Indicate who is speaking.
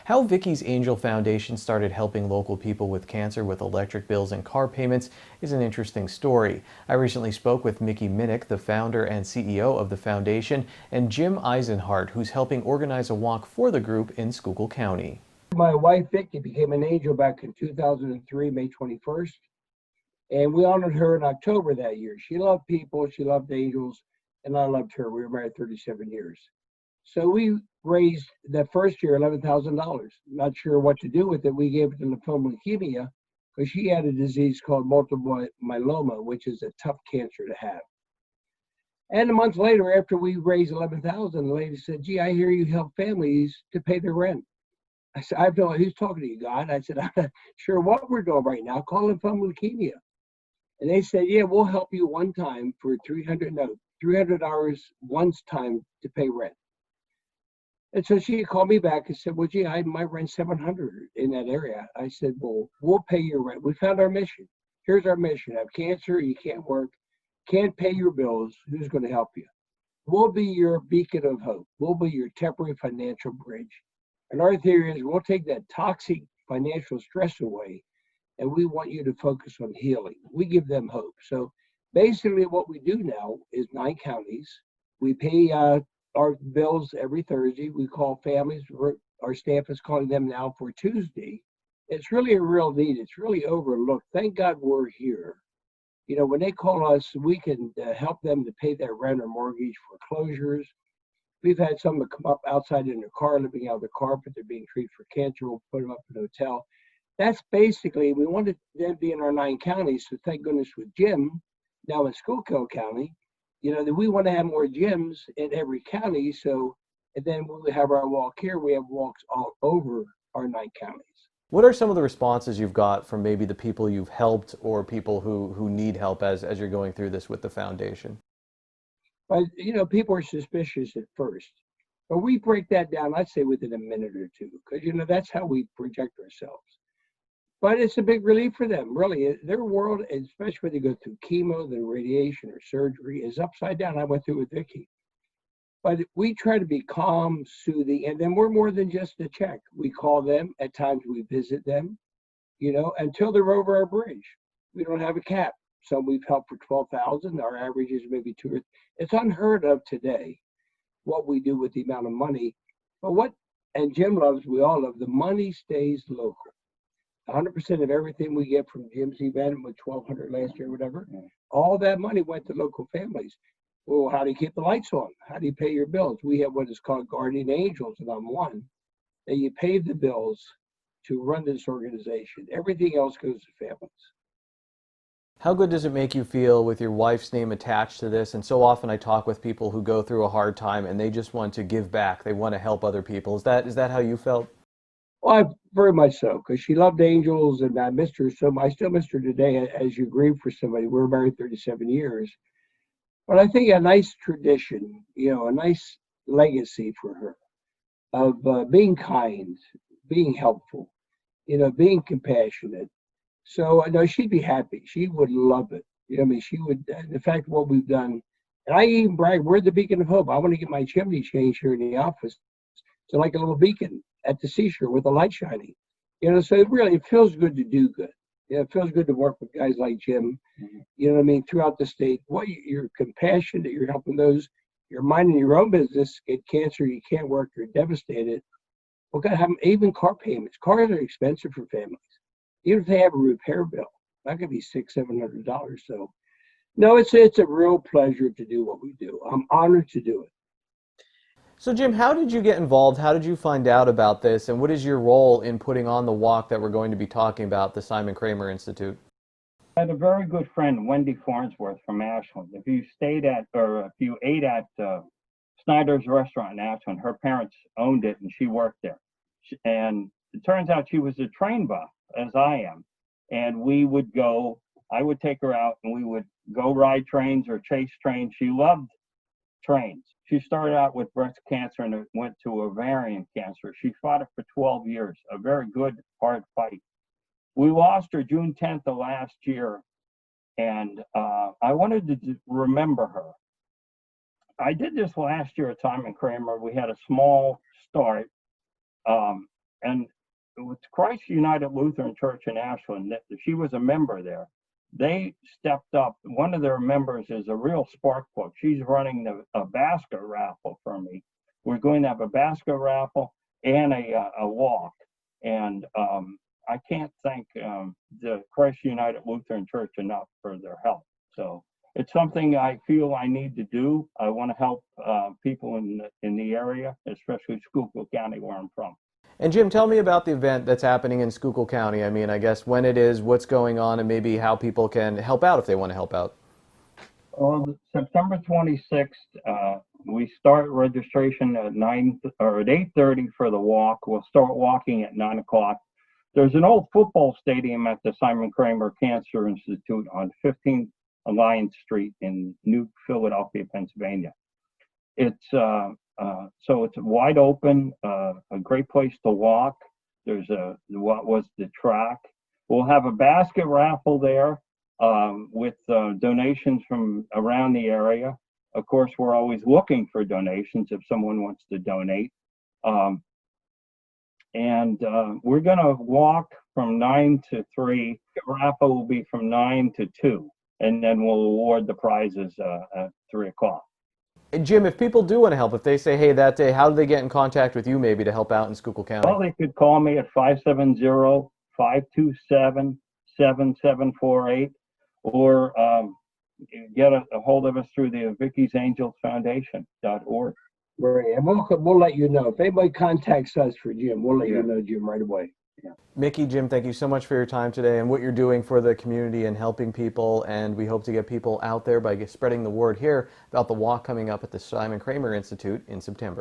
Speaker 1: How Vicky's Angel Foundation started helping local people with cancer with electric bills and car payments is an interesting story. I recently spoke with Mickey Minnick, the founder and CEO of the foundation, and Jim Eisenhart, who's helping organize a walk for the group in Schuylkill County.
Speaker 2: My wife, Vickie, became an angel back in 2003, May 21st, and we honored her in October that year. She loved people, she loved angels, and I loved her. We were married 37 years. So we raised that first year $11,000. Not sure what to do with it. We gave it to lymphoma leukemia because she had a disease called multiple myeloma, which is a tough cancer to have. And a month later, after we raised 11,000, the lady said, "Gee, I hear you help families to pay their rent." I said, "I have no idea who's talking to you, God." I said, "I'm not sure what we're doing right now. Call lymphoma leukemia." And they said, "Yeah, we'll help you one time for $300 once time to pay rent." And so she called me back and said, "Well, gee, my rent's $700 in that area." I said, "Well, we'll pay your rent. We found our mission. Here's our mission. Have cancer, you can't work, can't pay your bills. Who's going to help you? We'll be your beacon of hope. We'll be your temporary financial bridge. And our theory is we'll take that toxic financial stress away, and we want you to focus on healing." We give them hope. So basically what we do now is 9 counties. We pay our bills every Thursday. We call families. Our staff is calling them now for Tuesday. It's really a real need. It's really overlooked. Thank God we're here. You know, when they call us, we can help them to pay their rent or mortgage, foreclosures. We've had some that come up outside in their car, living out of their car, but they're being treated for cancer. We'll put them up in a hotel. That's basically, we wanted them to be in our 9 counties. So thank goodness with Jim, now in Schuylkill County, you know, that we want to have more gyms in every county. So, and then when we have our walk here, we have walks all over our 9 counties.
Speaker 1: What are some of the responses you've got from maybe the people you've helped or people who need help as you're going through this with the foundation?
Speaker 2: But, you know, people are suspicious at first. But we break that down, I'd say, within a minute or two, because, you know, that's how we project ourselves. But it's a big relief for them, really. Their world, especially when they go through chemo, the radiation or surgery, is upside down. I went through with Vickie. But we try to be calm, soothing, and then we're more than just a check. We call them. At times we visit them, you know, until they're over our bridge. We don't have a cap. Some we've helped for 12,000. Our average is maybe 2 or. It's unheard of today what we do with the amount of money. But what, and Jim loves, we all love, the money stays local. 100% of everything we get from Jim's event with 1,200 last year, whatever, all that money went to local families. Well, how do you keep the lights on? How do you pay your bills? We have what is called guardian angels, and I'm one. That you pay the bills to run this organization. Everything else goes to families.
Speaker 1: How good does it make you feel with your wife's name attached to this? And so often I talk with people who go through a hard time and they just want to give back. They want to help other people. Is that how you felt?
Speaker 2: Well, very much so, because she loved angels, and I missed her so much. I still miss her today, as you grieve for somebody. We were married 37 years. But I think a nice tradition, you know, a nice legacy for her of being kind, being helpful, you know, being compassionate. So I know she'd be happy. She would love it. You know, I mean, she would. In fact, what we've done, and I even brag, we're the beacon of hope. I want to get my chimney changed here in the office to like a little beacon at the seashore with the light shining. You know, so it feels good to do good. Yeah, it feels good to work with guys like Jim. You know what I mean? Throughout the state, you're compassionate, you're helping those, you're minding your own business, get cancer, you can't work, you're devastated. Well, got to have even car payments. Cars are expensive for families. Even if they have a repair bill, that could be $600-700. So, no, it's a real pleasure to do what we do. I'm honored to do it.
Speaker 1: So Jim, how did you get involved? How did you find out about this? And what is your role in putting on the walk that we're going to be talking about, the Simon Kramer Institute?
Speaker 3: I had a very good friend, Wendy Farnsworth from Ashland. If you ate at Snyder's restaurant in Ashland, her parents owned it and she worked there. And it turns out she was a train buff, as I am. And we would go, I would take her out and we would go ride trains or chase trains. She loved trains. She started out with breast cancer and went to ovarian cancer. She fought it for 12 years, a very good, hard fight. We lost her June 10th of last year, and I wanted to remember her. I did this last year at Simon Kramer. We had a small start. and with Christ United Lutheran Church in Ashland, she was a member there. They stepped up. One of their members is a real spark plug. She's running a basket raffle for me. We're going to have a basket raffle and a walk. And I can't thank the Christ United Lutheran Church enough for their help. So it's something I feel I need to do. I want to help people in the area, especially Schuylkill County, where I'm from.
Speaker 1: And Jim, tell me about the event that's happening in Schuylkill County. I mean, I guess when it is, what's going on, and maybe how people can help out if they want to help out.
Speaker 3: Well, September 26th, we start registration at 8:30 for the walk. We'll start walking at 9 o'clock. There's an old football stadium at the Simon Kramer Cancer Institute on 15th Alliance Street in New Philadelphia, Pennsylvania. So it's wide open, a great place to walk. There's what was the track. We'll have a basket raffle there with donations from around the area. Of course, we're always looking for donations if someone wants to donate. We're going to walk from 9 to 3. The raffle will be from 9 to 2, and then we'll award the prizes at 3 o'clock.
Speaker 1: And Jim, if people do want to help, if they say, hey, that day, how do they get in contact with you maybe to help out in Schuylkill County?
Speaker 3: Well, they could call me at 570-527-7748 or get a hold of us through the Vickies Angels Foundation.org.
Speaker 2: Right, and we'll let you know. If anybody contacts us for Jim, we'll let you know, Jim, right away. Yeah.
Speaker 1: Vickie, Jim, thank you so much for your time today and what you're doing for the community and helping people. And we hope to get people out there by spreading the word here about the walk coming up at the Simon Kramer Institute in September.